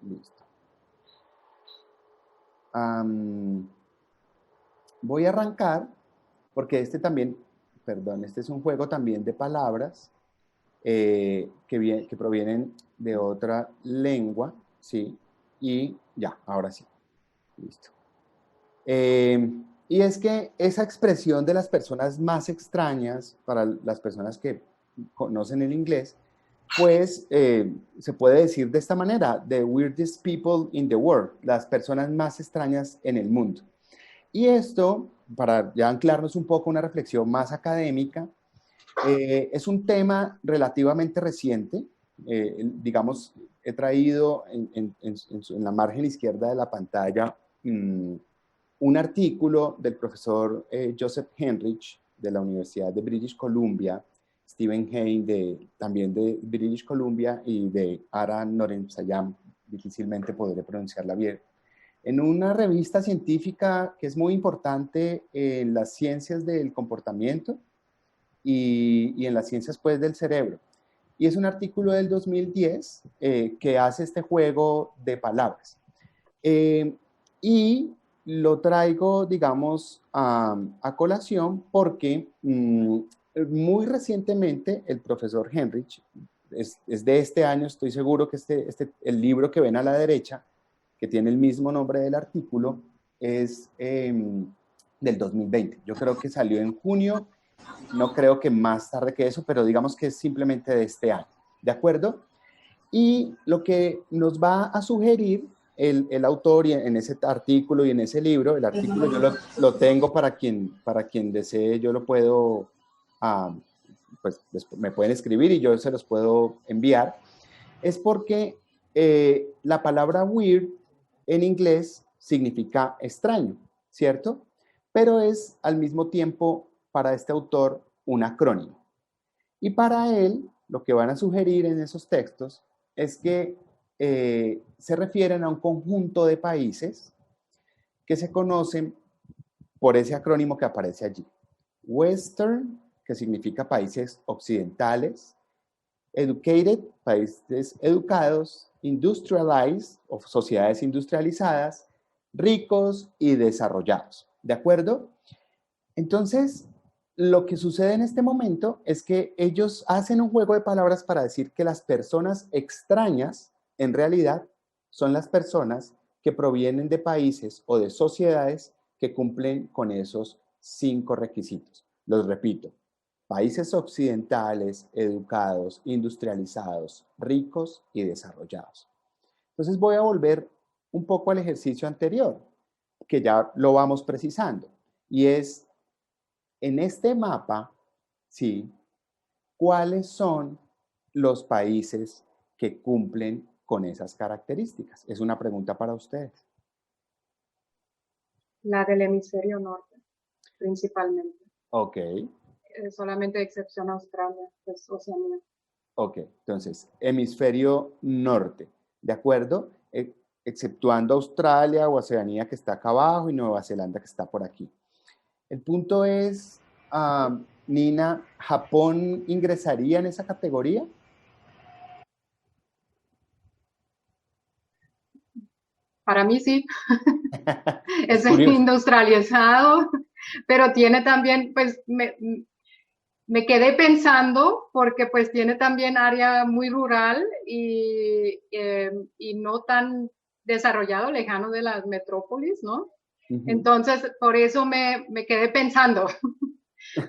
Listo. Voy a arrancar porque este también, perdón, este es un juego también de palabras que provienen de otra lengua, ¿sí? Y ya, ahora sí. Listo. Y es que esa expresión de las personas más extrañas, para las personas que conocen el inglés, pues se puede decir de esta manera: the weirdest people in the world, las personas más extrañas en el mundo. Y esto, para ya anclarnos un poco una reflexión más académica, es un tema relativamente reciente. Digamos, he traído en la margen izquierda de la pantalla un artículo del profesor Joseph Henrich de la Universidad de British Columbia, Stephen Hain también de British Columbia, y de Ara Norensayan, difícilmente podré pronunciarla bien, en una revista científica que es muy importante en las ciencias del comportamiento y en las ciencias pues del cerebro. Y es un artículo del 2010 que hace este juego de palabras. Y lo traigo, digamos, a colación porque muy recientemente el profesor Henrich, es de este año, estoy seguro que el libro que ven a la derecha, que tiene el mismo nombre del artículo, es del 2020. Yo creo que salió en junio, no creo que más tarde que eso, pero digamos que es simplemente de este año, ¿de acuerdo? Y lo que nos va a sugerir el autor en ese artículo y en ese libro, el artículo yo lo tengo para quien desee, yo lo puedo, pues me pueden escribir y yo se los puedo enviar, es porque la palabra weird en inglés significa extraño, ¿cierto? Pero es al mismo tiempo para este autor un acrónimo. Y para él, lo que van a sugerir en esos textos es que se refieren a un conjunto de países que se conocen por ese acrónimo que aparece allí. Western, que significa países occidentales; educated, países educados; industrialized, o sociedades industrializadas; ricos y desarrollados. ¿De acuerdo? Entonces, lo que sucede en este momento es que ellos hacen un juego de palabras para decir que las personas extrañas, en realidad, son las personas que provienen de países o de sociedades que cumplen con esos 5 requisitos. Los repito: países occidentales, educados, industrializados, ricos y desarrollados. Entonces voy a volver un poco al ejercicio anterior, que ya lo vamos precisando, y es en este mapa, ¿sí?, ¿cuáles son los países que cumplen con esas características? Es una pregunta para ustedes. La del hemisferio norte, principalmente. Ok, Solamente excepción a Australia, pues Oceanía. ok. Entonces, hemisferio norte, ¿de acuerdo? Exceptuando Australia o Oceanía, que está acá abajo, y Nueva Zelanda, que está por aquí. El punto es, Nina, ¿Japón ingresaría en esa categoría? Para mí sí, Es es curioso. industrializado, pero tiene también, pues me quedé pensando porque pues tiene también área muy rural y no tan desarrollado, lejano de las metrópolis, ¿no? Uh-huh. Entonces, por eso me quedé pensando.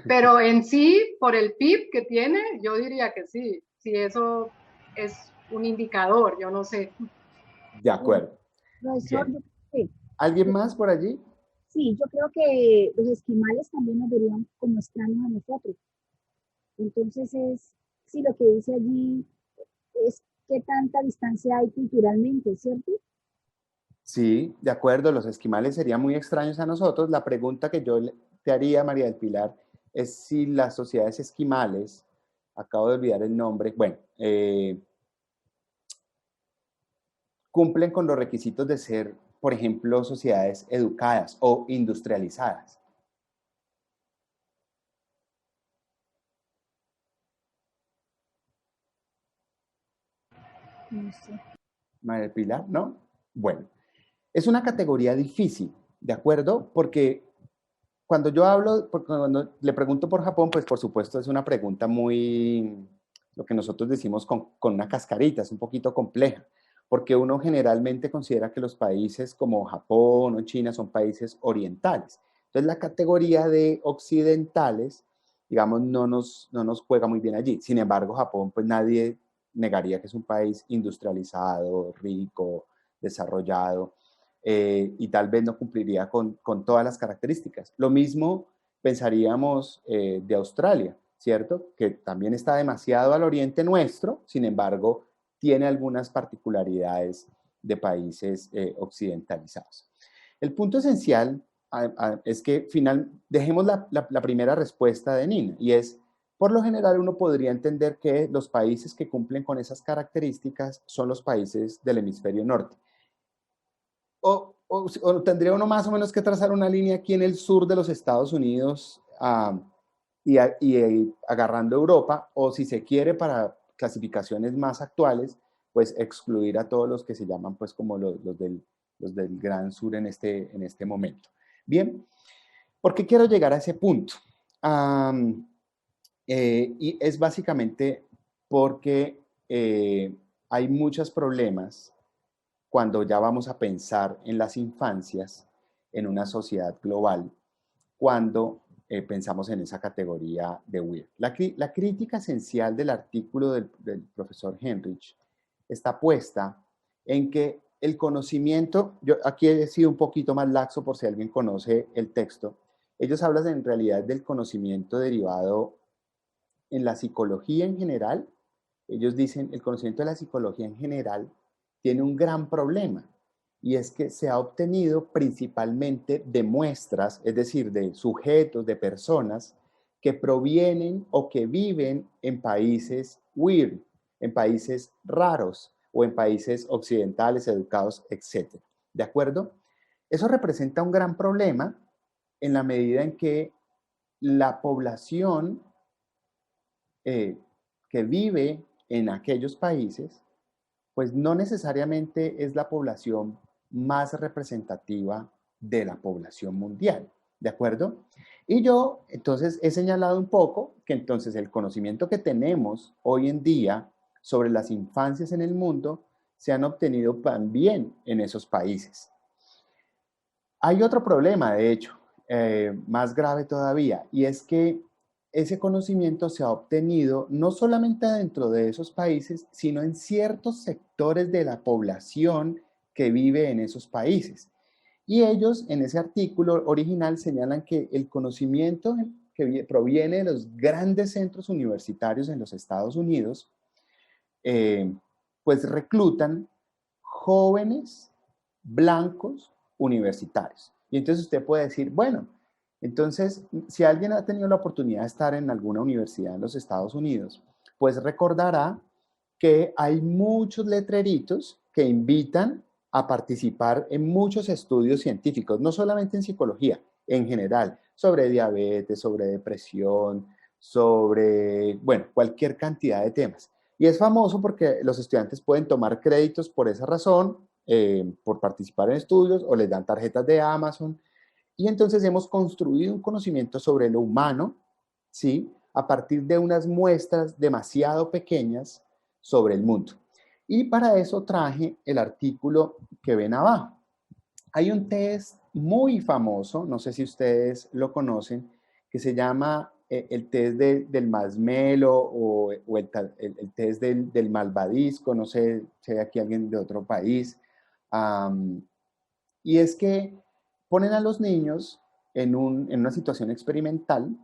Pero en sí, por el PIB que tiene, yo diría que sí. Si eso es un indicador, yo no sé. De acuerdo. Profesor, Bien. ¿Alguien más por allí? sí, yo creo que los esquimales también nos verían como extraños a nosotros. Entonces sí, lo que dice allí es qué tanta distancia hay culturalmente, ¿cierto? Sí, de acuerdo. Los esquimales serían muy extraños a nosotros. La pregunta que yo te haría, María del Pilar, es si las sociedades esquimales, acabo de olvidar el nombre, bueno, cumplen con los requisitos de ser, por ejemplo, sociedades educadas o industrializadas. No sé. María Pilar, ¿no? Bueno, es una categoría difícil, ¿de acuerdo? Porque cuando le pregunto por Japón, pues por supuesto es una pregunta muy, lo que nosotros decimos con una cascarita, es un poquito compleja, porque uno generalmente considera que los países como Japón o China son países orientales. Entonces la categoría de occidentales, digamos, no nos juega muy bien allí. Sin embargo, Japón, pues nadie negaría que es un país industrializado, rico, desarrollado, y tal vez no cumpliría con todas las características. Lo mismo pensaríamos de Australia, ¿cierto? Que también está demasiado al oriente nuestro, sin embargo, tiene algunas particularidades de países occidentalizados. El punto esencial es que dejemos la primera respuesta de Nina, y es, por lo general uno podría entender que los países que cumplen con esas características son los países del hemisferio norte. O tendría uno más o menos que trazar una línea aquí en el sur de los Estados Unidos, y agarrando Europa, o si se quiere para clasificaciones más actuales, pues excluir a todos los que se llaman pues como los del Gran Sur en este momento. Bien, ¿por qué quiero llegar a ese punto? Y es básicamente porque hay muchos problemas cuando ya vamos a pensar en las infancias en una sociedad global, cuando pensamos en esa categoría de Weir. La crítica esencial del artículo del profesor Henrich está puesta en que el conocimiento, yo aquí he sido un poquito más laxo por si alguien conoce el texto, ellos hablan en realidad del conocimiento derivado en la psicología en general. Ellos dicen el conocimiento de la psicología en general tiene un gran problema, y es que se ha obtenido principalmente de muestras, es decir, de sujetos, de personas que provienen o que viven en países weird, en países raros o en países occidentales, educados, etc. ¿De acuerdo? Eso representa un gran problema en la medida en que la población que vive en aquellos países, pues no necesariamente es la población más representativa de la población mundial, ¿de acuerdo? Y yo entonces he señalado un poco que entonces el conocimiento que tenemos hoy en día sobre las infancias en el mundo se han obtenido también en esos países. Hay otro problema, de hecho, más grave todavía, y es que ese conocimiento se ha obtenido no solamente dentro de esos países, sino en ciertos sectores de la población que vive en esos países. Y ellos en ese artículo original señalan que el conocimiento que proviene de los grandes centros universitarios en los Estados Unidos, eh, pues reclutan jóvenes blancos universitarios. Y entonces usted puede decir, bueno, entonces si alguien ha tenido la oportunidad de estar en alguna universidad en los Estados Unidos, pues recordará que hay muchos letreritos que invitan a participar en muchos estudios científicos, no solamente en psicología, en general, sobre diabetes, sobre depresión, sobre, bueno, cualquier cantidad de temas. Y es famoso porque los estudiantes pueden tomar créditos por esa razón, por participar en estudios, o les dan tarjetas de Amazon. Y entonces hemos construido un conocimiento sobre lo humano, ¿sí? A partir de unas muestras demasiado pequeñas sobre el mundo. Y para eso traje el artículo que ven abajo. Hay un test muy famoso, no sé si ustedes lo conocen, que se llama el test del masmelo, o el test del malvadisco, no sé si hay aquí alguien de otro país. Y es que ponen a los niños en una situación experimental,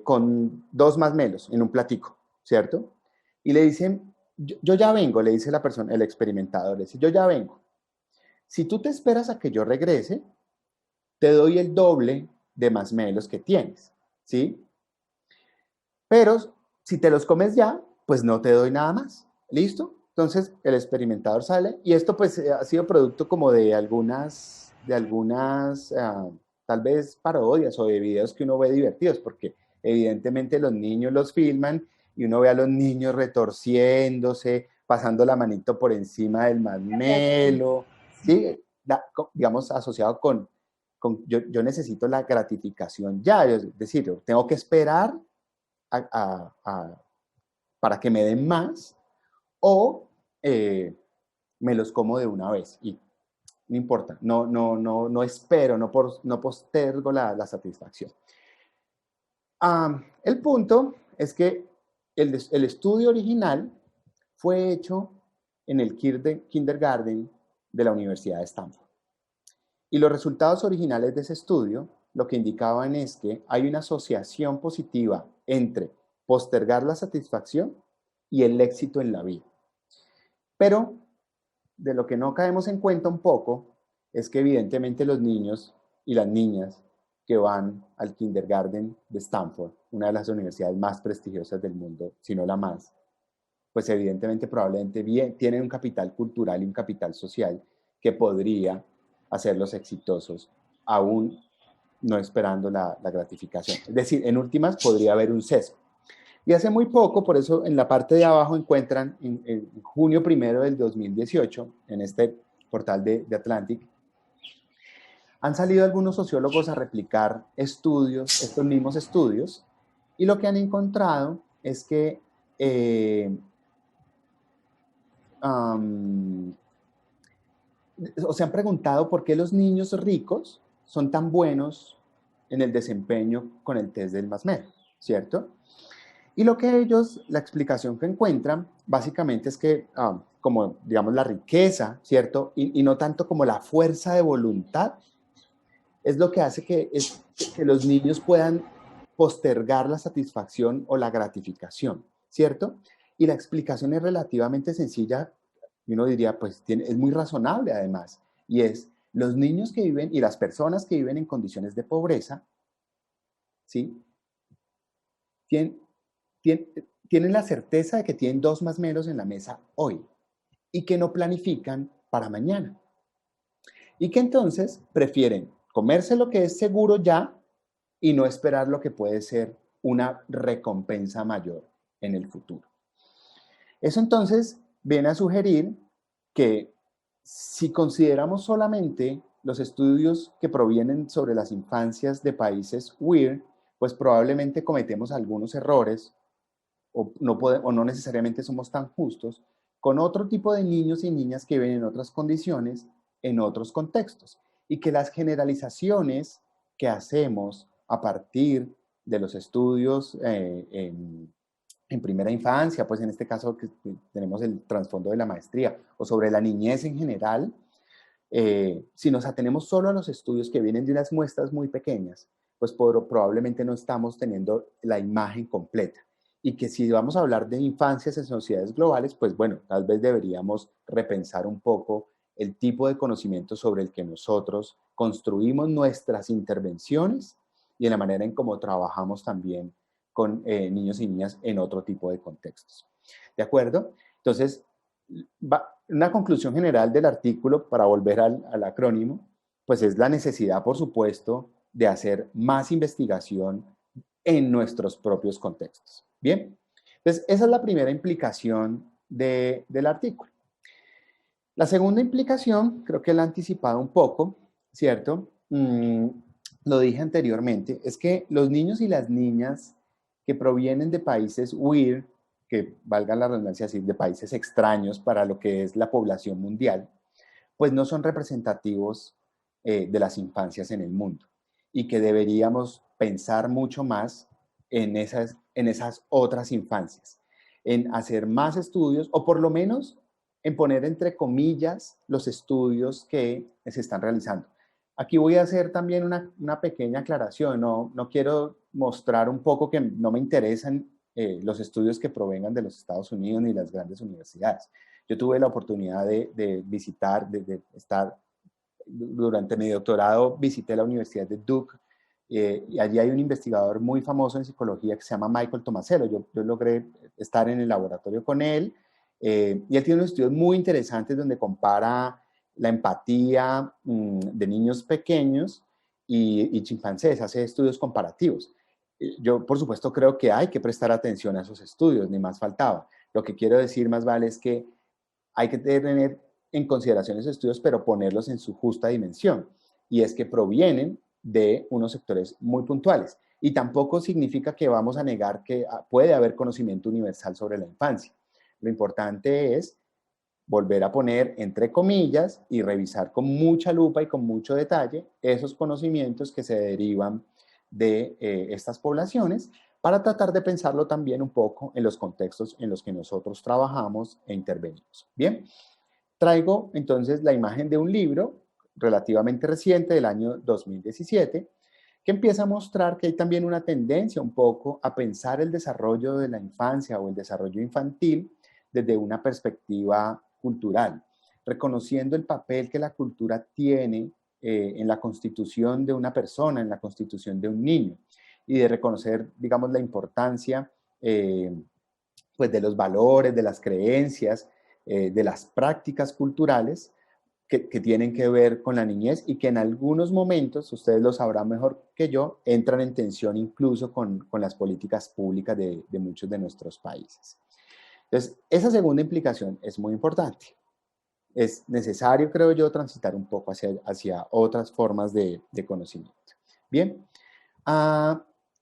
con dos masmelos en un platico, ¿cierto? Y le dicen, yo ya vengo, le dice la persona, el experimentador, le dice, yo ya vengo. Si tú te esperas a que yo regrese, te doy el doble de masmelos que tienes, ¿sí? Pero si te los comes ya, pues no te doy nada más. ¿Listo? Entonces el experimentador sale, y esto pues ha sido producto como de algunas tal vez parodias o de videos que uno ve divertidos, porque evidentemente los niños los filman y uno ve a los niños retorciéndose, pasando la manito por encima del marshmallow, ¿sí? Digamos, asociado con yo necesito la gratificación ya, es decir, yo tengo que esperar para que me den más o me los como de una vez y no importa, no espero, no postergo la satisfacción. El punto es que el estudio original fue hecho en el kindergarten de la Universidad de Stanford. Y los resultados originales de ese estudio lo que indicaban es que hay una asociación positiva entre postergar la satisfacción y el éxito en la vida. Pero de lo que no caemos en cuenta un poco es que evidentemente los niños y las niñas que van al kindergarten de Stanford, una de las universidades más prestigiosas del mundo, si no la más, pues evidentemente probablemente tienen un capital cultural y un capital social que podría hacerlos exitosos, aún no esperando la gratificación. Es decir, en últimas podría haber un sesgo. Y hace muy poco, por eso en la parte de abajo encuentran en junio 1 del 2018, en este portal de Atlantic, han salido algunos sociólogos a replicar estudios, estos mismos estudios, y lo que han encontrado es que o se han preguntado por qué los niños ricos son tan buenos en el desempeño con el test del Masmer, ¿cierto? Y lo que ellos, la explicación que encuentran, básicamente es que, como digamos la riqueza, ¿cierto? Y no tanto como la fuerza de voluntad, es lo que hace que los niños puedan postergar la satisfacción o la gratificación, ¿cierto? Y la explicación es relativamente sencilla, y uno diría, pues es muy razonable además, y es los niños que viven y las personas que viven en condiciones de pobreza, ¿sí? Tienen la certeza de que tienen 2 masmelos en la mesa hoy y que no planifican para mañana. Y que entonces prefieren comerse lo que es seguro ya y no esperar lo que puede ser una recompensa mayor en el futuro. Eso entonces viene a sugerir que si consideramos solamente los estudios que provienen sobre las infancias de países WIR, pues probablemente cometemos algunos errores o no necesariamente somos tan justos con otro tipo de niños y niñas que viven en otras condiciones, en otros contextos, y que las generalizaciones que hacemos a partir de los estudios en primera infancia, pues en este caso que tenemos el trasfondo de la maestría, o sobre la niñez en general, si nos atenemos solo a los estudios que vienen de unas muestras muy pequeñas, pues probablemente no estamos teniendo la imagen completa. Y que si vamos a hablar de infancias en sociedades globales, pues bueno, tal vez deberíamos repensar un poco el tipo de conocimiento sobre el que nosotros construimos nuestras intervenciones y en la manera en cómo trabajamos también con niños y niñas en otro tipo de contextos. ¿De acuerdo? Entonces, una conclusión general del artículo, para volver al acrónimo, pues es la necesidad, por supuesto, de hacer más investigación en nuestros propios contextos. Bien, entonces esa es la primera implicación del artículo. La segunda implicación, creo que la he anticipado un poco, ¿cierto? Lo dije anteriormente, es que los niños y las niñas que provienen de países weird, que valga la redundancia decir, de países extraños para lo que es la población mundial, pues no son representativos de las infancias en el mundo y que deberíamos pensar mucho más en esas otras infancias, en hacer más estudios o por lo menos en poner entre comillas los estudios que se están realizando. Aquí voy a hacer también una pequeña aclaración, no quiero mostrar un poco que no me interesan los estudios que provengan de los Estados Unidos ni las grandes universidades. Yo tuve la oportunidad de visitar, de estar durante mi doctorado, visité la Universidad de Duke y allí hay un investigador muy famoso en psicología que se llama Michael Tomasello. Yo logré estar en el laboratorio con él y él tiene unos estudios muy interesantes donde compara la empatía de niños pequeños y chimpancés, hace estudios comparativos. Yo, por supuesto, creo que hay que prestar atención a esos estudios, ni más faltaba. Lo que quiero decir más vale es que hay que tener en consideración esos estudios, pero ponerlos en su justa dimensión. Y es que provienen de unos sectores muy puntuales. Y tampoco significa que vamos a negar que puede haber conocimiento universal sobre la infancia. Lo importante es volver a poner entre comillas y revisar con mucha lupa y con mucho detalle esos conocimientos que se derivan de estas poblaciones para tratar de pensarlo también un poco en los contextos en los que nosotros trabajamos e intervenimos. Bien, traigo entonces la imagen de un libro relativamente reciente del año 2017 que empieza a mostrar que hay también una tendencia un poco a pensar el desarrollo de la infancia o el desarrollo infantil desde una perspectiva cultural, reconociendo el papel que la cultura tiene en la constitución de una persona, en la constitución de un niño, y de reconocer, digamos, la importancia pues de los valores, de las creencias, de las prácticas culturales que tienen que ver con la niñez y que en algunos momentos, ustedes lo sabrán mejor que yo, entran en tensión incluso con las políticas públicas de muchos de nuestros países. Entonces, esa segunda implicación es muy importante. Es necesario, creo yo, transitar un poco hacia otras formas de conocimiento. Bien.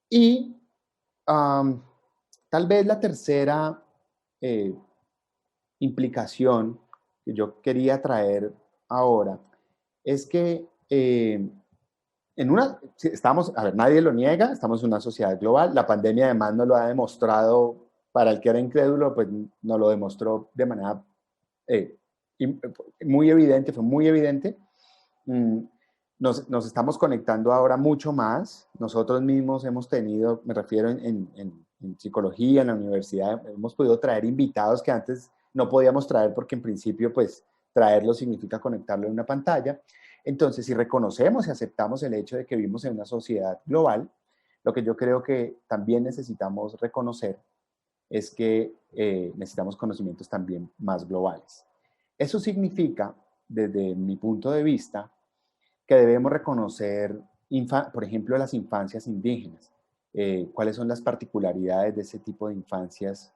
Y tal vez la tercera implicación que yo quería traer ahora es que a ver, nadie lo niega, estamos en una sociedad global, la pandemia además nos lo ha demostrado, para el que era incrédulo, pues nos lo demostró de manera muy evidente, fue muy evidente. Nos estamos conectando ahora mucho más, nosotros mismos hemos tenido, me refiero en psicología, en la universidad, hemos podido traer invitados que antes no podíamos traer porque en principio pues traerlo significa conectarlo en una pantalla. Entonces, si reconocemos y aceptamos el hecho de que vivimos en una sociedad global, lo que yo creo que también necesitamos reconocer es que necesitamos conocimientos también más globales. Eso significa, desde mi punto de vista, que debemos reconocer, por ejemplo, las infancias indígenas. Cuáles son las particularidades de ese tipo de infancias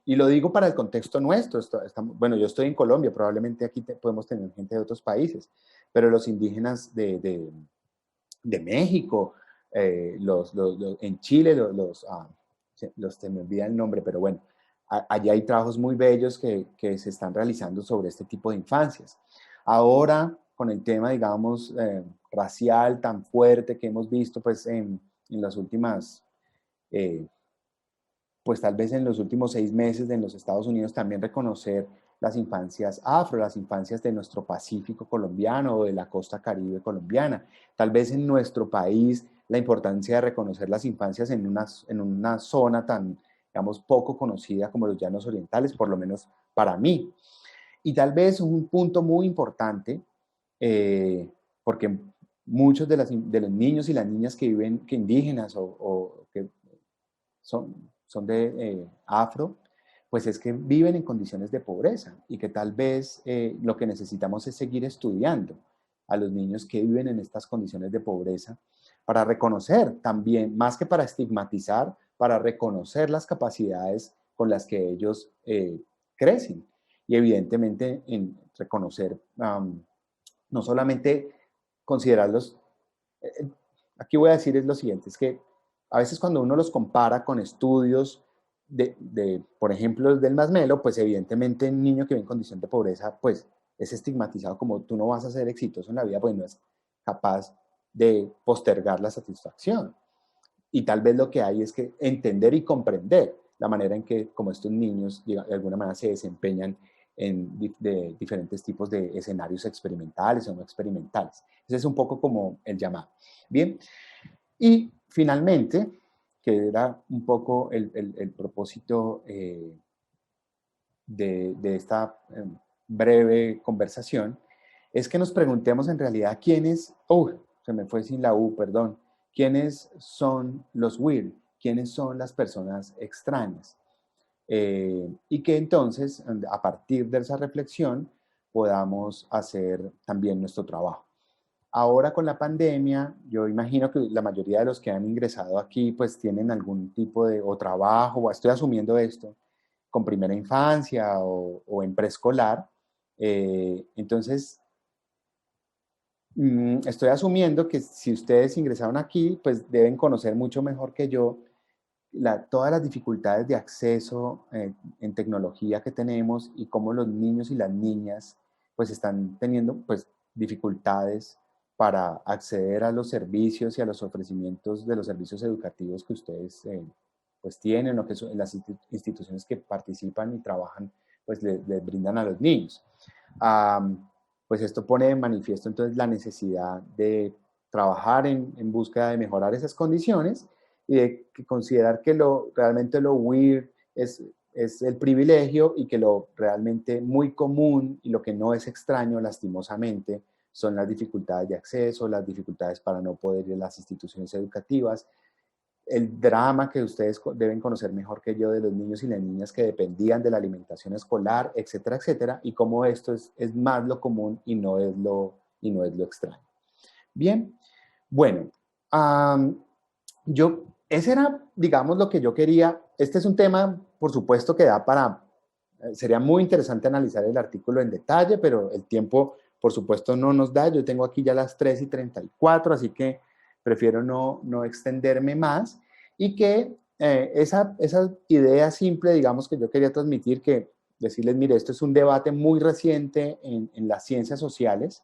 y lo digo para el contexto nuestro. Bueno, yo estoy en Colombia, probablemente aquí podemos tener gente de otros países, pero los indígenas de México, en Chile, se me olvida el nombre, pero bueno, allá hay trabajos muy bellos que se están realizando sobre este tipo de infancias. Ahora, con el tema, digamos, racial tan fuerte que hemos visto pues en las últimas pues tal vez en los últimos 6 meses en los Estados Unidos, también reconocer las infancias afro, las infancias de nuestro Pacífico colombiano o de la costa caribe colombiana. Tal vez en nuestro país la importancia de reconocer las infancias en una zona tan, digamos, poco conocida como los Llanos Orientales, por lo menos para mí. Y tal vez un punto muy importante, porque muchos de los niños y las niñas que viven, que indígenas o que son de afro, pues es que viven en condiciones de pobreza y que tal vez lo que necesitamos es seguir estudiando a los niños que viven en estas condiciones de pobreza para reconocer también, más que para estigmatizar, para reconocer las capacidades con las que ellos crecen y evidentemente en reconocer, no solamente considerarlos, aquí voy a decir es lo siguiente, es que a veces cuando uno los compara con estudios por ejemplo, del Masmelo, pues evidentemente un niño que vive en condición de pobreza, pues es estigmatizado como tú no vas a ser exitoso en la vida, pues no es capaz de postergar la satisfacción. Y tal vez lo que hay es que entender y comprender la manera en que como estos niños de alguna manera se desempeñan en diferentes tipos de escenarios experimentales o no experimentales. Ese es un poco como el llamado. Bien, y finalmente, que era un poco el propósito de esta breve conversación, es que nos preguntemos en realidad quiénes, se me fue sin la U, perdón, quiénes son los weird, quiénes son las personas extrañas. Y que entonces, a partir de esa reflexión, podamos hacer también nuestro trabajo. Ahora con la pandemia, yo imagino que la mayoría de los que han ingresado aquí pues tienen algún tipo de o trabajo, o estoy asumiendo esto, con primera infancia o en preescolar. Entonces, estoy asumiendo que si ustedes ingresaron aquí, pues deben conocer mucho mejor que yo todas las dificultades de acceso en tecnología que tenemos y cómo los niños y las niñas pues están teniendo pues dificultades para acceder a los servicios y a los ofrecimientos de los servicios educativos que ustedes pues tienen o que las instituciones que participan y trabajan pues les brindan a los niños. Pues esto pone de manifiesto entonces la necesidad de trabajar en búsqueda de mejorar esas condiciones y de considerar que realmente lo weird es el privilegio y que lo realmente muy común y lo que no es extraño, lastimosamente, son las dificultades de acceso, las dificultades para no poder ir a las instituciones educativas, el drama que ustedes deben conocer mejor que yo de los niños y las niñas que dependían de la alimentación escolar, etcétera, etcétera, y cómo esto es más lo común y no es lo extraño. Bien, bueno, ese era, digamos, lo que yo quería. Este es un tema, por supuesto, que da sería muy interesante analizar el artículo en detalle, pero el tiempo, por supuesto, no nos da. Yo tengo aquí ya las 3:34, así que prefiero no extenderme más. Y que esa idea simple, digamos, que yo quería transmitir, que decirles, mire, esto es un debate muy reciente en las ciencias sociales.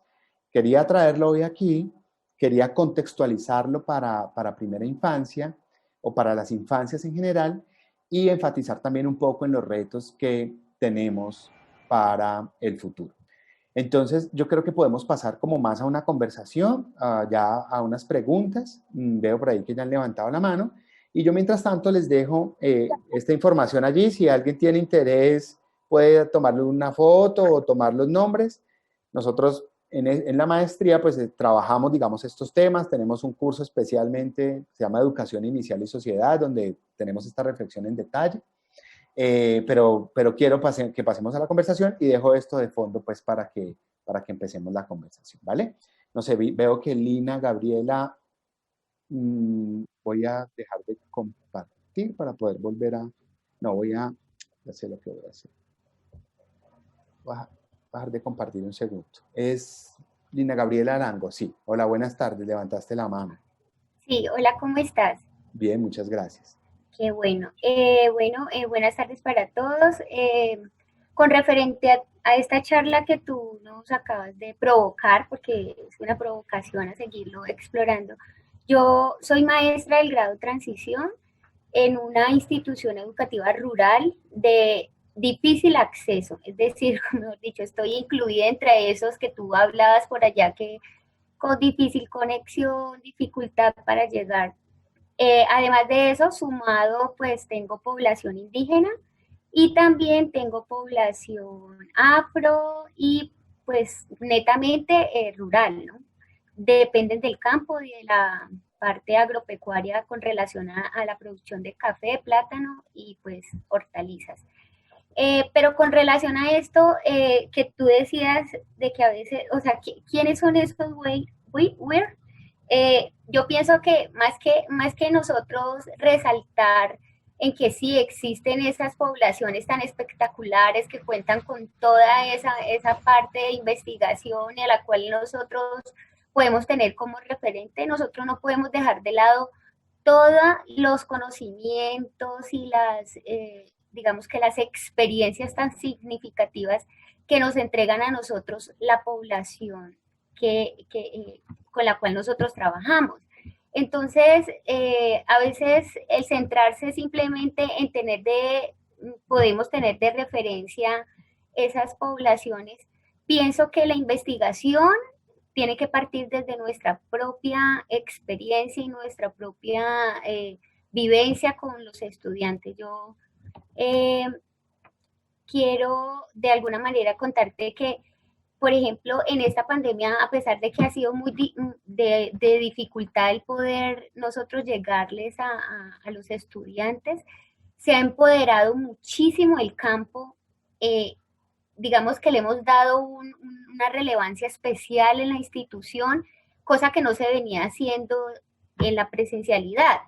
Quería traerlo hoy aquí, quería contextualizarlo para primera infancia, o para las infancias en general, y enfatizar también un poco en los retos que tenemos para el futuro. Entonces, yo creo que podemos pasar como más a una conversación, ya a unas preguntas. Veo por ahí que ya han levantado la mano. Y yo, mientras tanto, les dejo esta información allí. Si alguien tiene interés, puede tomarle una foto o tomar los nombres. Nosotros en la maestría, pues trabajamos, digamos, estos temas. Tenemos un curso especialmente, se llama Educación Inicial y Sociedad, donde tenemos esta reflexión en detalle. Pero quiero que pasemos a la conversación y dejo esto de fondo, pues, para que empecemos la conversación, ¿vale? No sé, veo que Lina, Gabriela, voy a dejar de compartir para poder volver a... No, voy a hacer lo que voy a hacer. Voy a dejar de compartir un segundo. Es Lina Gabriela Arango, sí. Hola, buenas tardes, levantaste la mano. Sí, hola, ¿cómo estás? Bien, muchas gracias. Qué bueno. Buenas tardes para todos. Con referente a esta charla que tú nos acabas de provocar, porque es una provocación a seguirlo explorando, yo soy maestra del grado Transición en una institución educativa rural de difícil acceso, es decir, mejor dicho, estoy incluida entre esos que tú hablabas por allá que con difícil conexión, dificultad para llegar. Además de eso, sumado, pues tengo población indígena y también tengo población afro y pues netamente rural, ¿no? Dependen del campo y de la parte agropecuaria con relación a la producción de café, plátano y pues hortalizas. Pero con relación a esto que tú decías de que a veces, o sea, ¿quiénes son estos weird? Yo pienso que más que nosotros resaltar en que sí existen esas poblaciones tan espectaculares que cuentan con toda esa parte de investigación y a la cual nosotros podemos tener como referente, nosotros no podemos dejar de lado todos los conocimientos y digamos que las experiencias tan significativas que nos entregan a nosotros la población con la cual nosotros trabajamos. Entonces, a veces el centrarse simplemente en podemos tener de referencia esas poblaciones, pienso que la investigación tiene que partir desde nuestra propia experiencia y nuestra propia vivencia con los estudiantes. Yo quiero de alguna manera contarte que, por ejemplo, en esta pandemia, a pesar de que ha sido muy de dificultad el poder nosotros llegarles a los estudiantes, se ha empoderado muchísimo el campo. Digamos que le hemos dado una relevancia especial en la institución, cosa que no se venía haciendo en la presencialidad.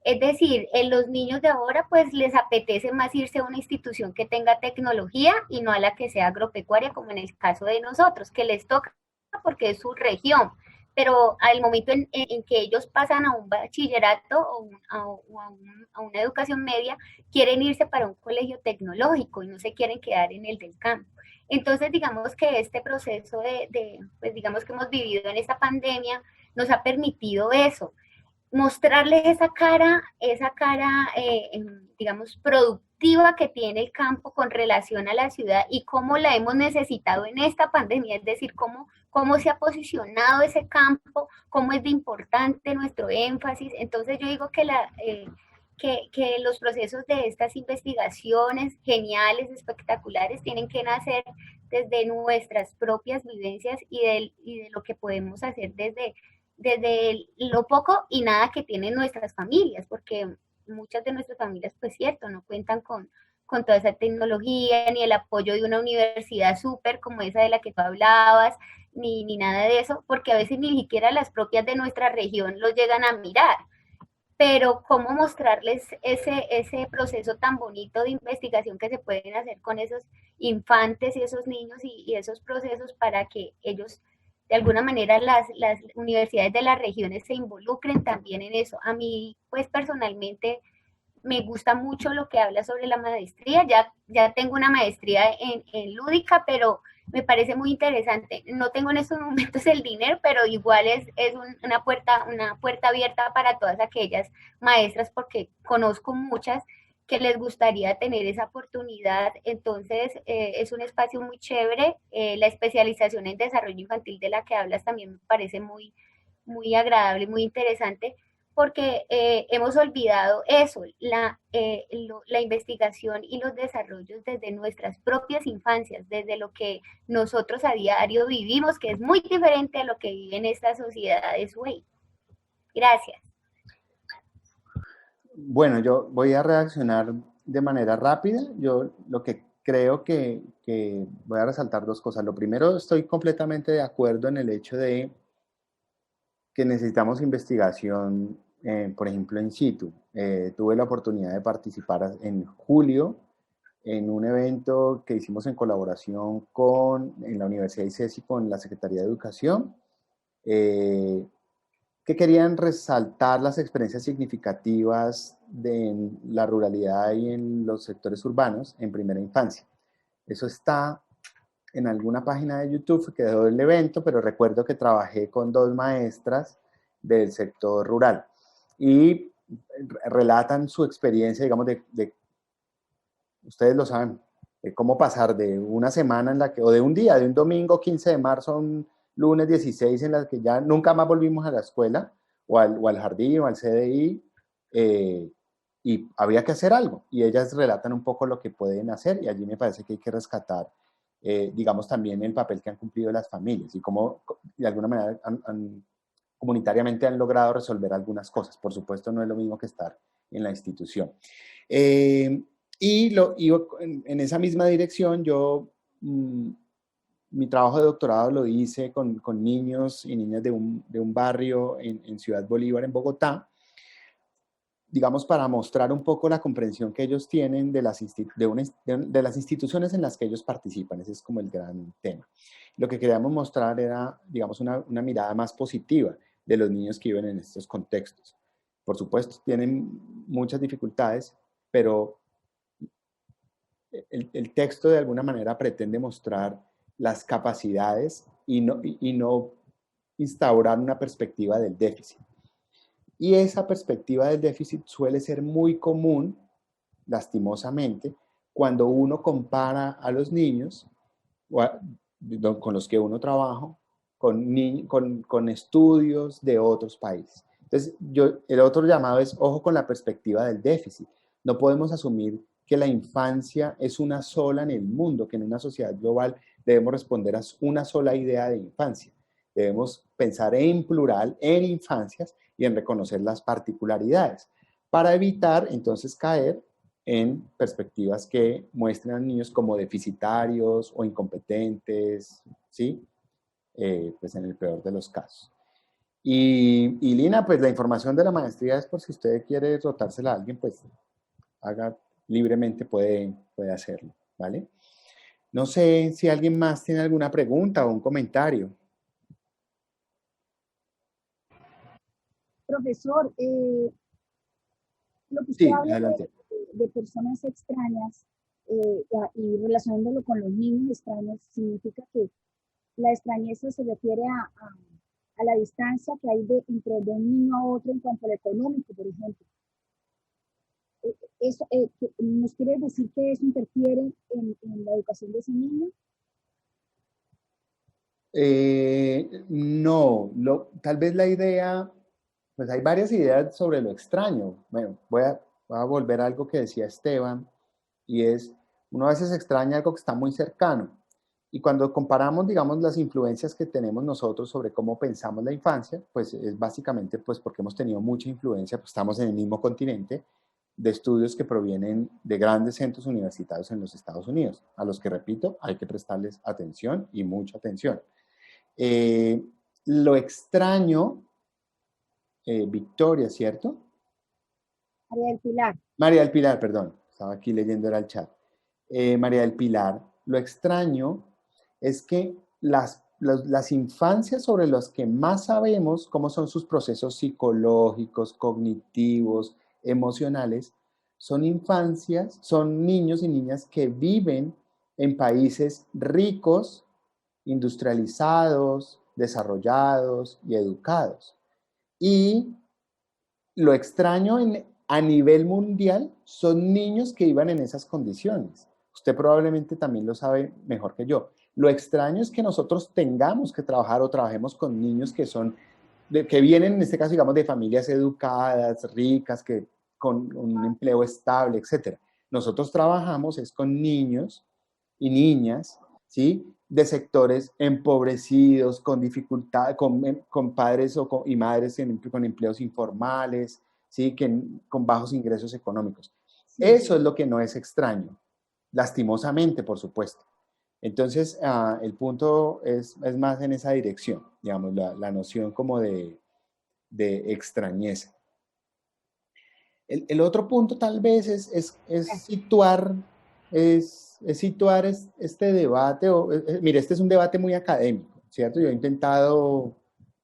Es decir, los niños de ahora pues les apetece más irse a una institución que tenga tecnología y no a la que sea agropecuaria, como en el caso de nosotros, que les toca porque es su región. Pero al momento en que ellos pasan a un bachillerato a una educación media, quieren irse para un colegio tecnológico y no se quieren quedar en el del campo. Entonces, digamos que este proceso pues digamos que hemos vivido en esta pandemia, nos ha permitido eso, mostrarles esa cara digamos, productiva que tiene el campo con relación a la ciudad y cómo la hemos necesitado en esta pandemia, es decir, cómo se ha posicionado ese campo, cómo es de importante nuestro énfasis. Entonces yo digo que los procesos de estas investigaciones geniales, espectaculares, tienen que nacer desde nuestras propias vivencias y de lo que podemos hacer desde lo poco y nada que tienen nuestras familias, porque muchas de nuestras familias, pues cierto, no cuentan con toda esa tecnología, ni el apoyo de una universidad súper como esa de la que tú hablabas, ni nada de eso, porque a veces ni siquiera las propias de nuestra región los llegan a mirar. Pero cómo mostrarles ese proceso tan bonito de investigación que se pueden hacer con esos infantes y esos niños y esos procesos para que ellos de alguna manera las universidades de las regiones se involucren también en eso. A mí, pues personalmente, me gusta mucho lo que habla sobre la maestría. Ya tengo una maestría en lúdica, pero me parece muy interesante. No tengo en estos momentos el dinero, pero igual es una puerta abierta para todas aquellas maestras, porque conozco muchas que les gustaría tener esa oportunidad. Entonces, es un espacio muy chévere. La especialización en desarrollo infantil de la que hablas también me parece muy agradable, muy interesante, porque hemos olvidado eso, la investigación y los desarrollos desde nuestras propias infancias, desde lo que nosotros a diario vivimos, que es muy diferente a lo que viven estas sociedades hoy. Gracias. Bueno, yo voy a reaccionar de manera rápida. Yo lo que creo que voy a resaltar dos cosas. Lo primero, estoy completamente de acuerdo en el hecho de que necesitamos investigación, por ejemplo, in situ. Tuve la oportunidad de participar en julio en un evento que hicimos en colaboración en la Universidad ICESI con la Secretaría de Educación, que querían resaltar las experiencias significativas de la ruralidad y en los sectores urbanos en primera infancia. Eso está en alguna página de YouTube, quedó el evento, pero recuerdo que trabajé con dos maestras del sector rural y relatan su experiencia, digamos, ustedes lo saben, de cómo pasar de una semana en la que, o de un día, de un domingo 15 de marzo a un lunes 16 en la que ya nunca más volvimos a la escuela o al jardín o al CDI, y había que hacer algo. Y ellas relatan un poco lo que pueden hacer y allí me parece que hay que rescatar, digamos, también el papel que han cumplido las familias y cómo de alguna manera comunitariamente han logrado resolver algunas cosas. Por supuesto, no es lo mismo que estar en la institución. Y en esa misma dirección, mi trabajo de doctorado lo hice con niños y niñas de un barrio en Ciudad Bolívar, en Bogotá, digamos, para mostrar un poco la comprensión que ellos tienen de las instituciones en las que ellos participan. Ese es como el gran tema. Lo que queríamos mostrar era, digamos, una mirada más positiva de los niños que viven en estos contextos. Por supuesto, tienen muchas dificultades, pero el texto de alguna manera pretende mostrar las capacidades y no instaurar una perspectiva del déficit. Y esa perspectiva del déficit suele ser muy común, lastimosamente, cuando uno compara a los niños con los que uno trabaja con estudios de otros países. Entonces, el otro llamado es ojo con la perspectiva del déficit. No podemos asumir que la infancia es una sola en el mundo, que en una sociedad global debemos responder a una sola idea de infancia. Debemos pensar en plural, en infancias y en reconocer las particularidades para evitar entonces caer en perspectivas que muestren a niños como deficitarios o incompetentes, ¿sí? Pues en el peor de los casos. Y Lina, pues la información de la maestría es por si usted quiere rotársela a alguien, pues haga libremente, puede hacerlo, ¿vale? No sé si alguien más tiene alguna pregunta o un comentario. Profesor, lo que usted Sí, habla adelante. de personas extrañas y relacionándolo con los niños extraños, significa que la extrañeza se refiere a la distancia que hay entre de un niño a otro en cuanto al económico, por ejemplo. Eso, ¿nos quiere decir que eso interfiere en la educación de ese niño? No, tal vez la idea, pues hay varias ideas sobre lo extraño. Bueno, voy a volver a algo que decía Esteban, y es, uno a veces extraña algo que está muy cercano. Y cuando comparamos, digamos, las influencias que tenemos nosotros sobre cómo pensamos la infancia, pues es básicamente pues porque hemos tenido mucha influencia, pues estamos en el mismo continente, de estudios que provienen de grandes centros universitarios en los Estados Unidos, a los que, repito, hay que prestarles atención y mucha atención. Eh, lo extraño, Victoria, ¿cierto? María del Pilar. María del Pilar, perdón, estaba aquí leyendo era el chat. María del Pilar, lo extraño es que las infancias sobre las que más sabemos cómo son sus procesos psicológicos, cognitivos, emocionales, son infancias, son niños y niñas que viven en países ricos, industrializados, desarrollados y educados. Y lo extraño a nivel mundial son niños que iban en esas condiciones. Usted probablemente también lo sabe mejor que yo. Lo extraño es que nosotros tengamos que trabajar o trabajemos con niños que vienen, en este caso, digamos, de familias educadas, ricas, con un empleo estable, etc. Nosotros trabajamos es con niños y niñas, ¿sí? De sectores empobrecidos, con dificultad, con padres y madres con empleos informales, ¿sí? Con bajos ingresos económicos. Sí, Eso es lo que no es extraño, lastimosamente, por supuesto. Entonces, el punto es más en esa dirección, digamos, la noción como de extrañeza. El otro punto tal vez es situar este debate, mire, este es un debate muy académico, ¿cierto? Yo he intentado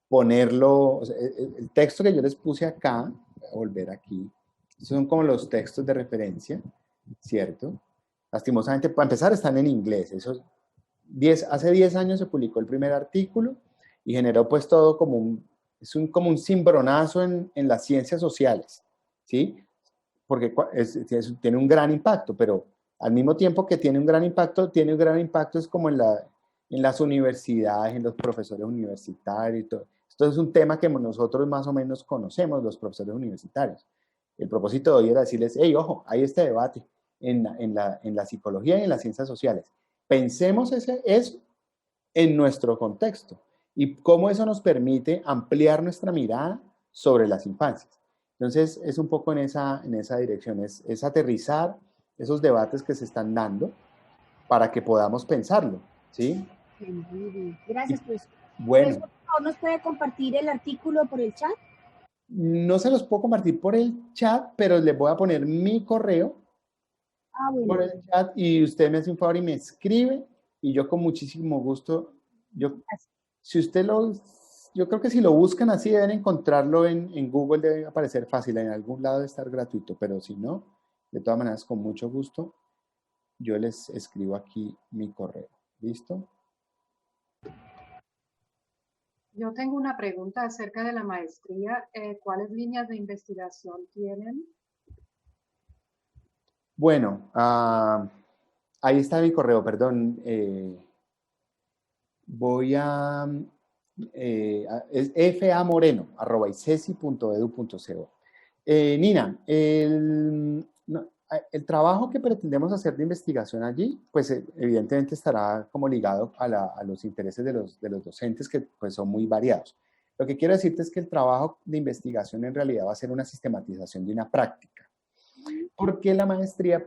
ponerlo, o sea, el texto que yo les puse acá, voy a volver aquí, son como los textos de referencia, ¿cierto? Lastimosamente, para empezar, están en inglés. Hace 10 años se publicó el primer artículo y generó pues todo como un cimbronazo en las ciencias sociales, ¿sí? Porque tiene un gran impacto, pero al mismo tiempo que tiene un gran impacto es como en las universidades, en los profesores universitarios y todo. Esto es un tema que nosotros más o menos conocemos, los profesores universitarios. El propósito de hoy era decirles, hey, ojo, hay este debate en la psicología y en las ciencias sociales. Pensemos eso en nuestro contexto y cómo eso nos permite ampliar nuestra mirada sobre las infancias. Entonces, es un poco en esa dirección, es aterrizar esos debates que se están dando para que podamos pensarlo, ¿sí? muy bien. Y Gracias, profesor. bueno, Profesor, por favor, ¿nos puede compartir el artículo por el chat? no se los puedo compartir por el chat, pero les voy a poner mi correo Ah, bueno, por el chat y usted me hace un favor y me escribe y yo con muchísimo gusto, gracias. si usted yo creo que si lo buscan así deben encontrarlo en Google, debe aparecer fácil, en algún lado debe estar gratuito, pero si no, de todas maneras, con mucho gusto, yo les escribo aquí mi correo. ¿Listo? Yo tengo una pregunta acerca de la maestría. ¿Cuáles líneas de investigación tienen? Bueno, ahí está mi correo, perdón. Voy es famoreno@icesi.edu.co. Nina, no, el trabajo que pretendemos hacer de investigación allí, pues evidentemente estará como ligado a los intereses de los docentes que pues son muy variados. Lo que quiero decirte es que el trabajo de investigación en realidad va a ser una sistematización de una práctica. Porque la maestría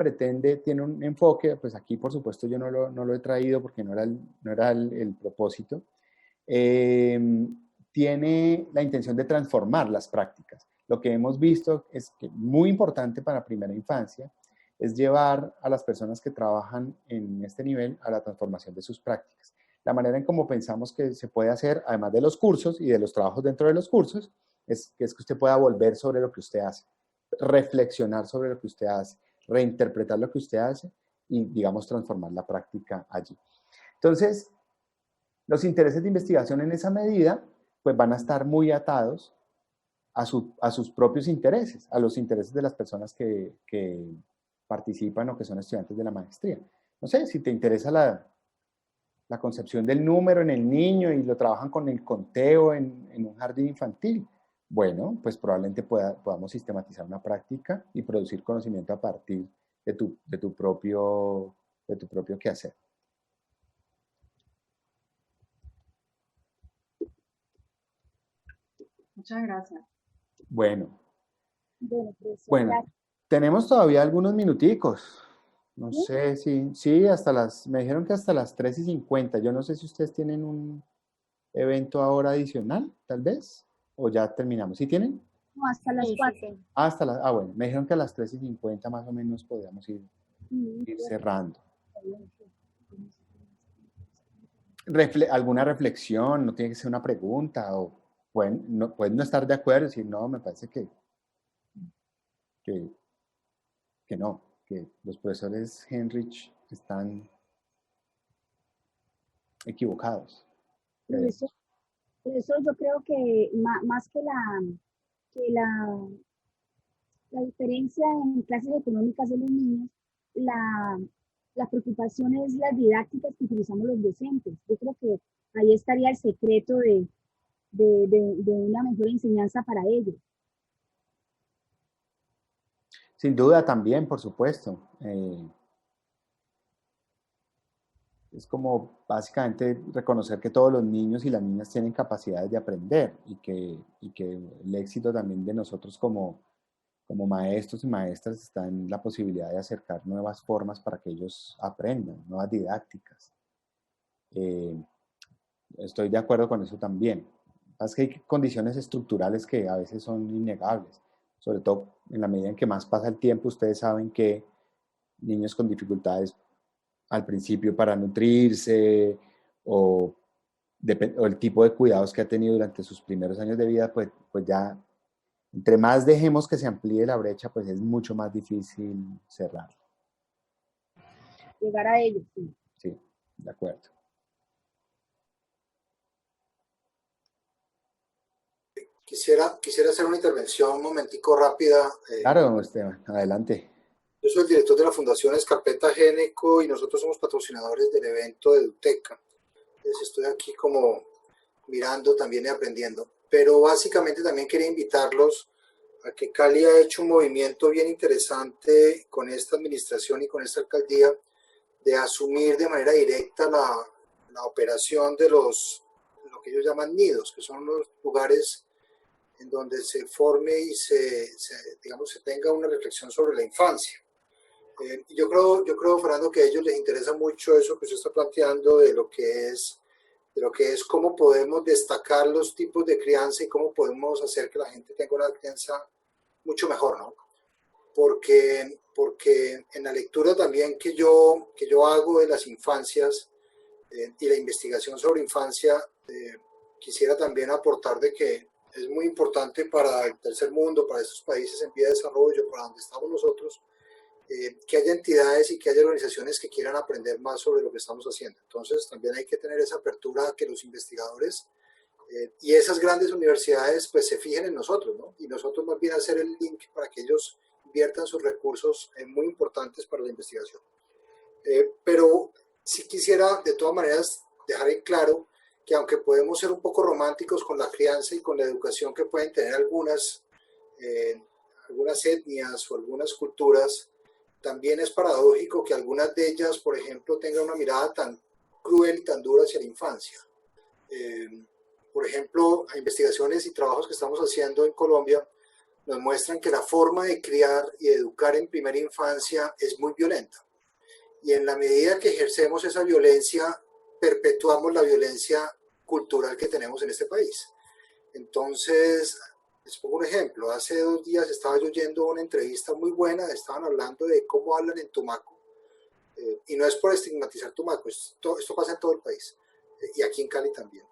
tiene un enfoque, pues aquí por supuesto yo no lo he traído porque no era el propósito, eh, tiene la intención de transformar las prácticas. Lo que hemos visto es que muy importante para primera infancia es llevar a las personas que trabajan en este nivel a la transformación de sus prácticas. La manera en cómo pensamos que se puede hacer, además de los cursos y de los trabajos dentro de los cursos, es que usted pueda volver sobre lo que usted hace, reflexionar sobre lo que usted hace, reinterpretar lo que usted hace y, digamos, transformar la práctica allí. Entonces, los intereses de investigación en esa medida, pues van a estar muy atados a sus propios intereses, a los intereses de las personas que participan o que son estudiantes de la maestría. No sé, si te interesa la concepción del número en el niño y lo trabajan con el conteo en un jardín infantil, bueno, pues probablemente podamos sistematizar una práctica y producir conocimiento a partir de tu propio quehacer. Muchas gracias. Bueno, Pues, bueno, tenemos todavía algunos minuticos. No ¿sí? sé si, sí, me dijeron que hasta las 3:50. Yo no sé si ustedes tienen un evento ahora adicional, tal vez, o ya terminamos. ¿Sí tienen? No, hasta las Sí, 4. sí. Bueno, me dijeron que a las 3:50 más o menos podíamos ir cerrando. ¿Alguna reflexión? No tiene que ser una pregunta, o pueden no estar de acuerdo y decir, no, me parece que no, que los profesores Henrich están equivocados. Por eso yo creo que más que la diferencia en clases económicas de los niños, la preocupación es las didácticas que utilizamos los docentes. Yo creo que ahí estaría el secreto de una mejor enseñanza para ellos. Sin duda también, por supuesto. Es como básicamente reconocer que todos los niños y las niñas tienen capacidades de aprender y que el éxito también de nosotros como maestros y maestras está en la posibilidad de acercar nuevas formas para que ellos aprendan, nuevas didácticas. Estoy de acuerdo con eso también. Es que hay condiciones estructurales que a veces son innegables, sobre todo en la medida en que más pasa el tiempo. Ustedes saben que niños con dificultades al principio para nutrirse o el tipo de cuidados que ha tenido durante sus primeros años de vida, pues ya entre más dejemos que se amplíe la brecha, pues es mucho más difícil cerrarla. Llegar a ellos, sí. Sí, de acuerdo. Quisiera hacer una intervención un momentico rápida. Claro, Esteban, adelante. Yo soy el director de la Fundación Escarpeta Géneco y nosotros somos patrocinadores del evento de EduTeca. Entonces estoy aquí como mirando también y aprendiendo. Pero básicamente también quería invitarlos a que Cali ha hecho un movimiento bien interesante con esta administración y con esta alcaldía de asumir de manera directa la operación de lo que ellos llaman nidos, que son los lugares en donde se forme y se tenga una reflexión sobre la infancia. Yo creo, Fernando, que a ellos les interesa mucho eso que usted está planteando de lo que es cómo podemos destacar los tipos de crianza y cómo podemos hacer que la gente tenga una crianza mucho mejor, ¿no? Porque en la lectura también que yo hago de las infancias y la investigación sobre infancia, quisiera también aportar de que es muy importante para el tercer mundo, para estos países en vía de desarrollo, para donde estamos nosotros, que haya entidades y que haya organizaciones que quieran aprender más sobre lo que estamos haciendo. Entonces también hay que tener esa apertura a que los investigadores y esas grandes universidades pues se fijen en nosotros, ¿no? Y nosotros más bien hacer el link para que ellos inviertan sus recursos muy importantes para la investigación. Pero sí quisiera de todas maneras dejar en claro que aunque podemos ser un poco románticos con la crianza y con la educación que pueden tener algunas etnias o algunas culturas, también es paradójico que algunas de ellas, por ejemplo, tengan una mirada tan cruel y tan dura hacia la infancia. Por ejemplo, investigaciones y trabajos que estamos haciendo en Colombia nos muestran que la forma de criar y educar en primera infancia es muy violenta. Y en la medida que ejercemos esa violencia, perpetuamos la violencia cultural que tenemos en este país. Entonces, les pongo un ejemplo. Hace 2 días estaba yo oyendo una entrevista muy buena, estaban hablando de cómo hablan en Tumaco. Y no es por estigmatizar Tumaco, esto pasa en todo el país, y aquí en Cali también.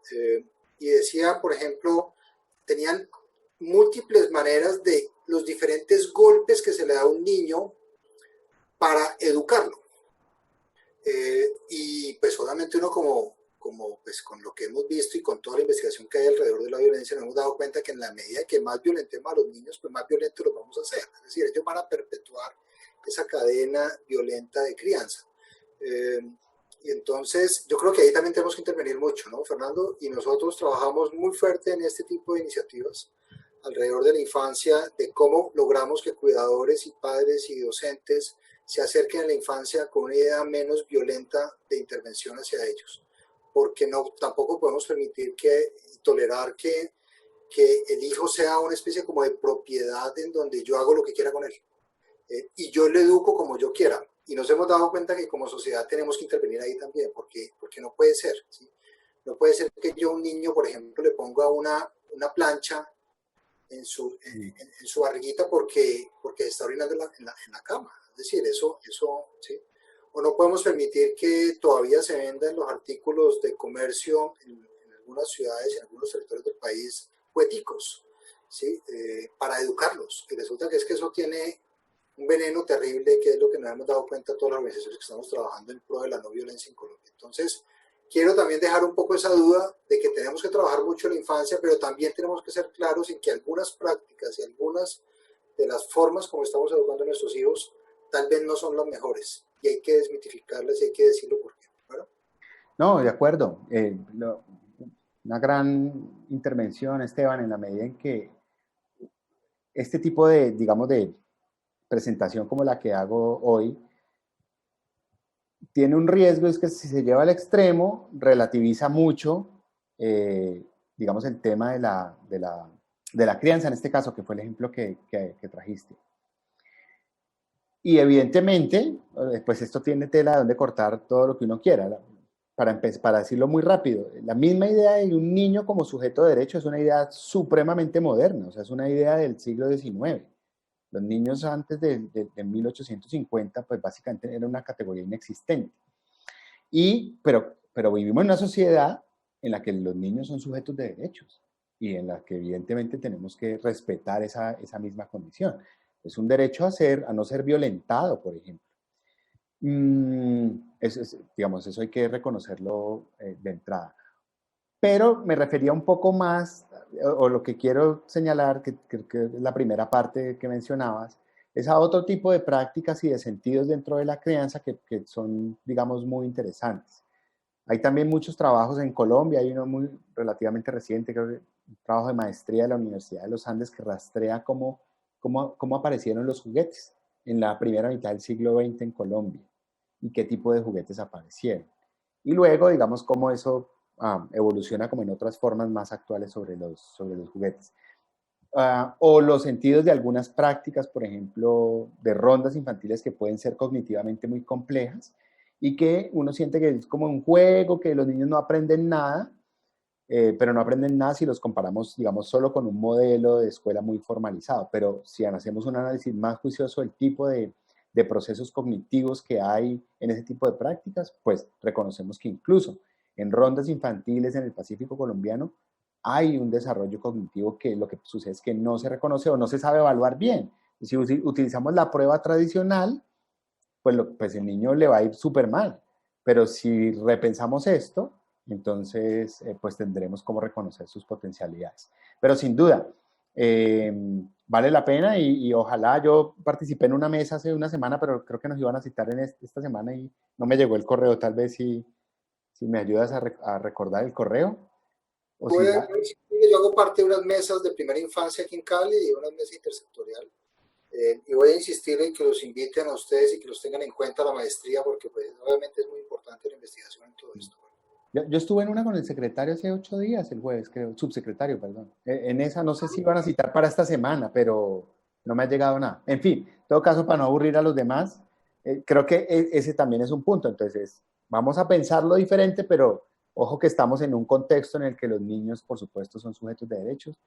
Y decía, por ejemplo, tenían múltiples maneras de los diferentes golpes que se le da a un niño para educarlo. Y pues obviamente uno como pues con lo que hemos visto y con toda la investigación que hay alrededor de la violencia, nos hemos dado cuenta que en la medida que más violentemos a los niños, pues más violentos los vamos a hacer. Es decir, ellos van a perpetuar esa cadena violenta de crianza. Y entonces yo creo que ahí también tenemos que intervenir mucho, ¿no, Fernando? Y nosotros trabajamos muy fuerte en este tipo de iniciativas alrededor de la infancia, de cómo logramos que cuidadores y padres y docentes se acerquen a la infancia con una idea menos violenta de intervención hacia ellos. Porque tampoco podemos permitir tolerar que el hijo sea una especie como de propiedad en donde yo hago lo que quiera con él. Y yo le educo como yo quiera. Y nos hemos dado cuenta que como sociedad tenemos que intervenir ahí también, porque no puede ser, ¿sí? No puede ser que yo a un niño, por ejemplo, le ponga una plancha en su barriguita porque está orinando en la cama. Es decir, eso, ¿sí? O no podemos permitir que todavía se vendan los artículos de comercio en algunas ciudades, en algunos territorios del país, poéticos, ¿sí? Para educarlos. Y resulta que eso tiene un veneno terrible, que es lo que nos hemos dado cuenta todas las organizaciones que estamos trabajando en pro de la no violencia en Colombia. Entonces, quiero también dejar un poco esa duda de que tenemos que trabajar mucho en la infancia, pero también tenemos que ser claros en que algunas prácticas y algunas de las formas como estamos educando a nuestros hijos tal vez no son las mejores, y hay que desmitificarlas y hay que decirlo por qué. ¿Verdad? No, de acuerdo. Una gran intervención, Esteban, en la medida en que este tipo de, digamos, de presentación como la que hago hoy, tiene un riesgo, es que si se lleva al extremo, relativiza mucho, digamos, el tema de la crianza, en este caso, que fue el ejemplo que trajiste. Y evidentemente, pues esto tiene tela de donde cortar todo lo que uno quiera. Para decirlo muy rápido, la misma idea de un niño como sujeto de derecho es una idea supremamente moderna, o sea, es una idea del siglo XIX. Los niños antes de 1850, pues básicamente era una categoría inexistente. Pero vivimos en una sociedad en la que los niños son sujetos de derechos y en la que evidentemente tenemos que respetar esa misma condición. Es un derecho a no ser violentado, por ejemplo. Digamos, eso hay que reconocerlo de entrada. Pero me refería un poco más, o lo que quiero señalar, que es la primera parte que mencionabas, es a otro tipo de prácticas y de sentidos dentro de la crianza que son, digamos, muy interesantes. Hay también muchos trabajos en Colombia, hay uno muy relativamente reciente, creo que un trabajo de maestría de la Universidad de los Andes que rastrea cómo aparecieron los juguetes en la primera mitad del siglo XX en Colombia y qué tipo de juguetes aparecieron. Y luego, digamos, cómo eso evoluciona como en otras formas más actuales sobre los juguetes. O los sentidos de algunas prácticas, por ejemplo, de rondas infantiles que pueden ser cognitivamente muy complejas y que uno siente que es como un juego, que los niños no aprenden nada, pero no aprenden nada si los comparamos, digamos, solo con un modelo de escuela muy formalizado. Pero si hacemos un análisis más juicioso del tipo de procesos cognitivos que hay en ese tipo de prácticas, pues reconocemos que incluso en rondas infantiles en el Pacífico colombiano hay un desarrollo cognitivo que lo que sucede es que no se reconoce o no se sabe evaluar bien. Si utilizamos la prueba tradicional, pues el niño le va a ir súper mal. Pero si repensamos esto, entonces pues tendremos cómo reconocer sus potencialidades. Pero sin duda, vale la pena y ojalá. Yo participé en una mesa hace una semana, pero creo que nos iban a citar en esta semana y no me llegó el correo. Tal vez si me ayudas a recordar el correo. Yo hago parte de unas mesas de primera infancia aquí en Cali y una mesa intersectorial. Y voy a insistir en que los inviten a ustedes y que los tengan en cuenta la maestría, porque pues, obviamente es muy importante la investigación en todo esto. Yo estuve en una con el secretario hace 8 días, el jueves, creo, subsecretario, perdón. En esa no sé si van a citar para esta semana, pero no me ha llegado nada. En fin, en todo caso, para no aburrir a los demás, creo que ese también es un punto. Entonces, vamos a pensarlo diferente, pero Ojo que estamos en un contexto en el que los niños, por supuesto, son sujetos de derechos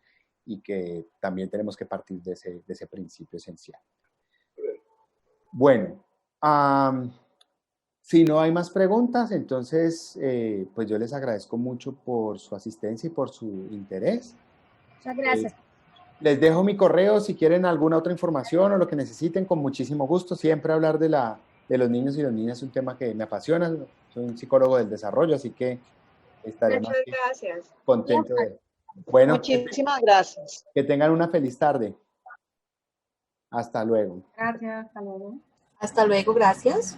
y que también tenemos que partir de ese principio esencial. Bueno, si no hay más preguntas, entonces, pues yo les agradezco mucho por su asistencia y por su interés. Muchas gracias. Les dejo mi correo si quieren alguna otra información o lo que necesiten, con muchísimo gusto. Siempre hablar de los niños y las niñas es un tema que me apasiona. Soy un psicólogo del desarrollo, así que estaré más Muchas que gracias. contento de... Bueno, Muchísimas gracias. que tengan una feliz tarde. Hasta luego. Gracias, hasta luego. Hasta luego, gracias.